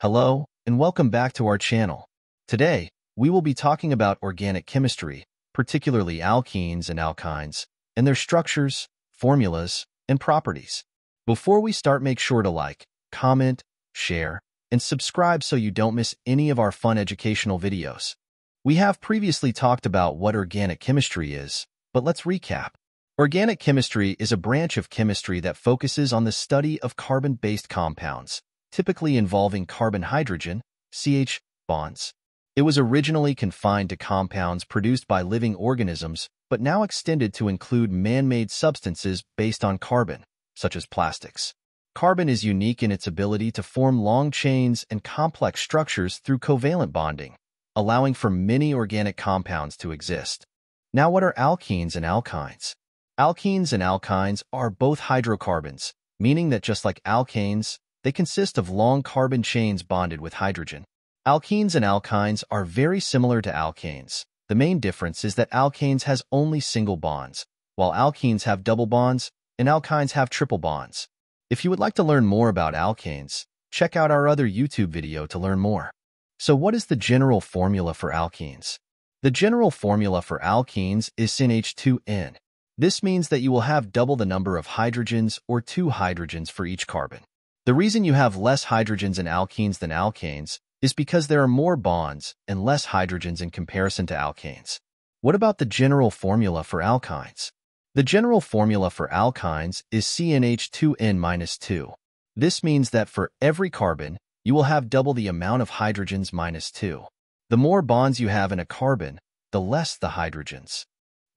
Hello, and welcome back to our channel. Today, we will be talking about organic chemistry, particularly alkenes and alkynes, and their structures, formulas, and properties. Before we start, make sure to like, comment, share, and subscribe so you don't miss any of our fun educational videos. We have previously talked about what organic chemistry is, but let's recap. Organic chemistry is a branch of chemistry that focuses on the study of carbon-based compounds, typically involving carbon-hydrogen (CH) bonds. It was originally confined to compounds produced by living organisms, but now extended to include man-made substances based on carbon, such as plastics. Carbon is unique in its ability to form long chains and complex structures through covalent bonding, allowing for many organic compounds to exist. Now, what are alkenes and alkynes? Alkenes and alkynes are both hydrocarbons, meaning that just like alkanes, they consist of long carbon chains bonded with hydrogen. Alkenes and alkynes are very similar to alkanes. The main difference is that alkanes has only single bonds, while alkenes have double bonds and alkynes have triple bonds. If you would like to learn more about alkanes, check out our other YouTube video to learn more. So what is the general formula for alkenes? The general formula for alkenes is CnH2n. This means that you will have double the number of hydrogens or 2 hydrogens for each carbon. The reason you have less hydrogens in alkenes than alkanes is because there are more bonds and less hydrogens in comparison to alkanes. What about the general formula for alkynes? The general formula for alkynes is CnH2n-2. This means that for every carbon, you will have double the amount of hydrogens minus 2. The more bonds you have in a carbon, the less the hydrogens.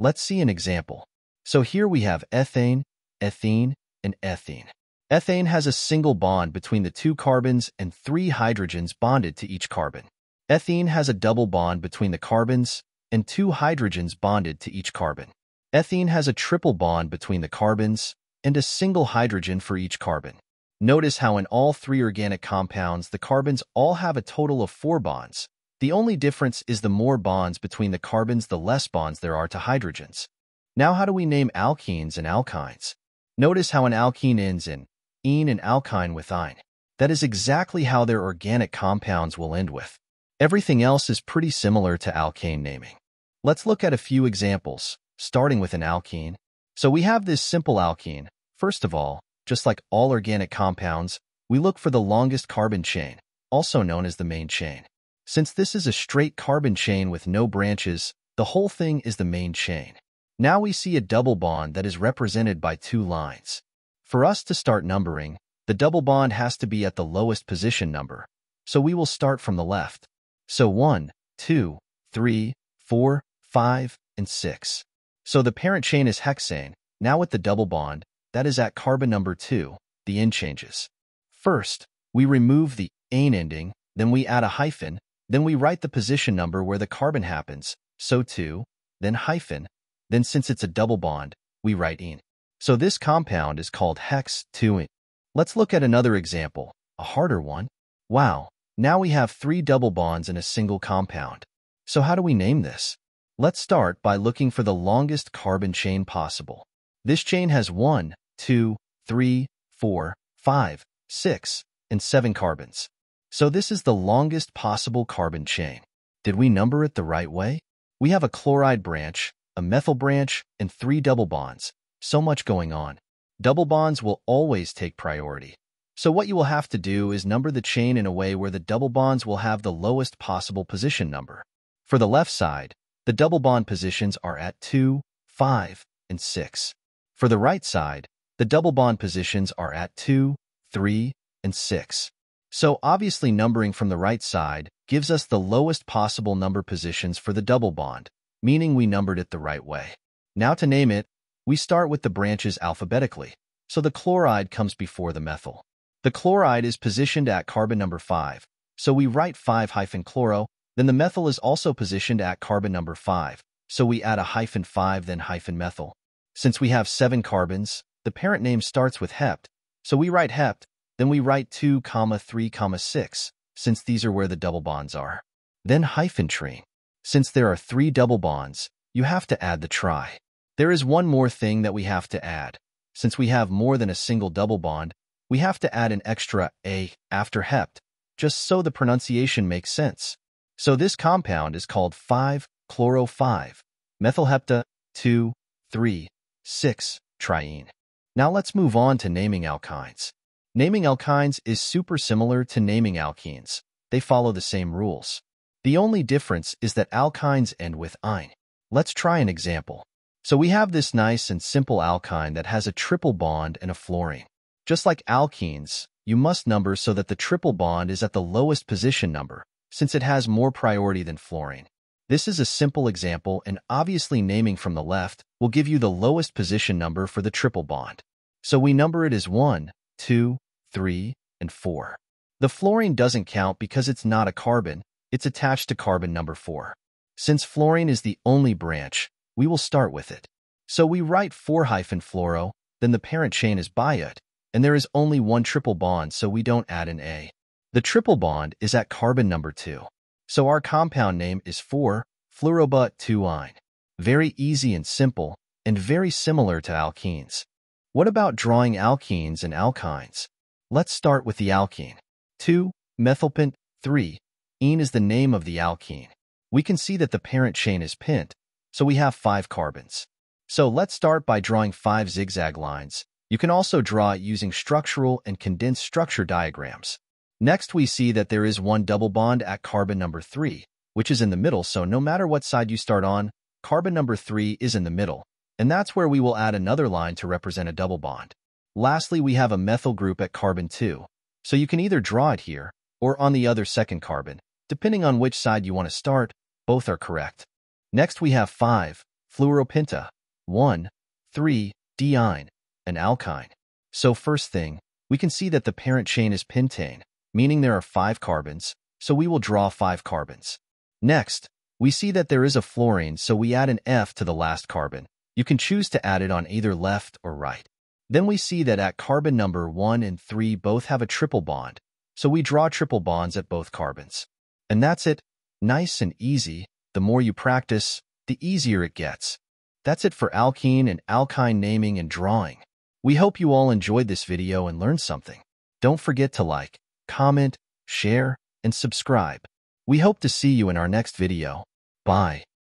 Let's see an example. So here we have ethane, ethene, and ethene. Ethane has a single bond between the 2 carbons and 3 hydrogens bonded to each carbon. Ethene has a double bond between the carbons and 2 hydrogens bonded to each carbon. Ethene has a triple bond between the carbons and a single hydrogen for each carbon. Notice how in all 3 organic compounds, the carbons all have a total of 4 bonds. The only difference is the more bonds between the carbons, the less bonds there are to hydrogens. Now, how do we name alkenes and alkynes? Notice how an alkene ends in -ene and alkyne with -ine. That is exactly how their organic compounds will end with. Everything else is pretty similar to alkane naming. Let's look at a few examples, starting with an alkene. So we have this simple alkene. First of all, just like all organic compounds, we look for the longest carbon chain, also known as the main chain. Since this is a straight carbon chain with no branches, the whole thing is the main chain. Now we see a double bond that is represented by 2 lines. For us to start numbering, the double bond has to be at the lowest position number, so we will start from the left. So 1, 2, 3, 4, 5, and 6. So the parent chain is hexane. Now with the double bond, that is at carbon number 2, the end changes. First, we remove the -ane ending, then we add a hyphen, then we write the position number where the carbon happens, so 2, then hyphen, then since it's a double bond, we write -ene. So this compound is called hex-2-ene. Let's look at another example, a harder one. Wow, now we have 3 double bonds in a single compound. So how do we name this? Let's start by looking for the longest carbon chain possible. This chain has 1, 2, 3, 4, 5, 6, and 7 carbons. So this is the longest possible carbon chain. Did we number it the right way? We have a chloride branch, a methyl branch, and 3 double bonds. So much going on. Double bonds will always take priority. So what you will have to do is number the chain in a way where the double bonds will have the lowest possible position number. For the left side, the double bond positions are at 2, 5, and 6. For the right side, the double bond positions are at 2, 3, and 6. So obviously numbering from the right side gives us the lowest possible number positions for the double bond, meaning we numbered it the right way. Now to name it, we start with the branches alphabetically, so the chloride comes before the methyl. The chloride is positioned at carbon number 5, so we write 5-chloro, then the methyl is also positioned at carbon number 5, so we add a -5 then -methyl. Since we have 7 carbons, the parent name starts with hept, so we write hept, then we write 2, 3, 6, since these are where the double bonds are. Then -trine. Since there are 3 double bonds, you have to add the tri. There is one more thing that we have to add. Since we have more than a single double bond, we have to add an extra A after hept, just so the pronunciation makes sense. So this compound is called 5-chloro-5-methylhepta-2,3,6-triene. Now let's move on to naming alkynes. Naming alkynes is super similar to naming alkenes. They follow the same rules. The only difference is that alkynes end with -ine. Let's try an example. So we have this nice and simple alkyne that has a triple bond and a fluorine. Just like alkenes, you must number so that the triple bond is at the lowest position number, since it has more priority than fluorine. This is a simple example, and obviously naming from the left will give you the lowest position number for the triple bond. So we number it as 1, 2, 3, and 4. The fluorine doesn't count because it's not a carbon, it's attached to carbon number 4. Since fluorine is the only branch, we will start with it. So we write 4-fluoro, then the parent chain is biot, and there is only one triple bond, so we don't add an A. The triple bond is at carbon number 2. So our compound name is 4-fluorobut-2-ine. Very easy and simple, and very similar to alkenes. What about drawing alkenes and alkynes? Let's start with the alkene. 2-methylpent-3-ene is the name of the alkene. We can see that the parent chain is pent, so we have 5 carbons. So let's start by drawing 5 zigzag lines. You can also draw it using structural and condensed structure diagrams. Next, we see that there is one double bond at carbon number 3, which is in the middle, so no matter what side you start on, carbon number 3 is in the middle, and that's where we will add another line to represent a double bond. Lastly, we have a methyl group at carbon 2, so you can either draw it here or on the other second carbon, depending on which side you want to start. Both are correct. Next, we have 5-fluoropenta-1,3-diene, an alkyne. So first thing, we can see that the parent chain is pentane, meaning there are 5 carbons, so we will draw 5 carbons. Next, we see that there is a fluorine, so we add an F to the last carbon. You can choose to add it on either left or right. Then we see that at carbon number 1 and 3 both have a triple bond, so we draw triple bonds at both carbons. And that's it. Nice and easy. The more you practice, the easier it gets. That's it for alkene and alkyne naming and drawing. We hope you all enjoyed this video and learned something. Don't forget to like, comment, share, and subscribe. We hope to see you in our next video. Bye.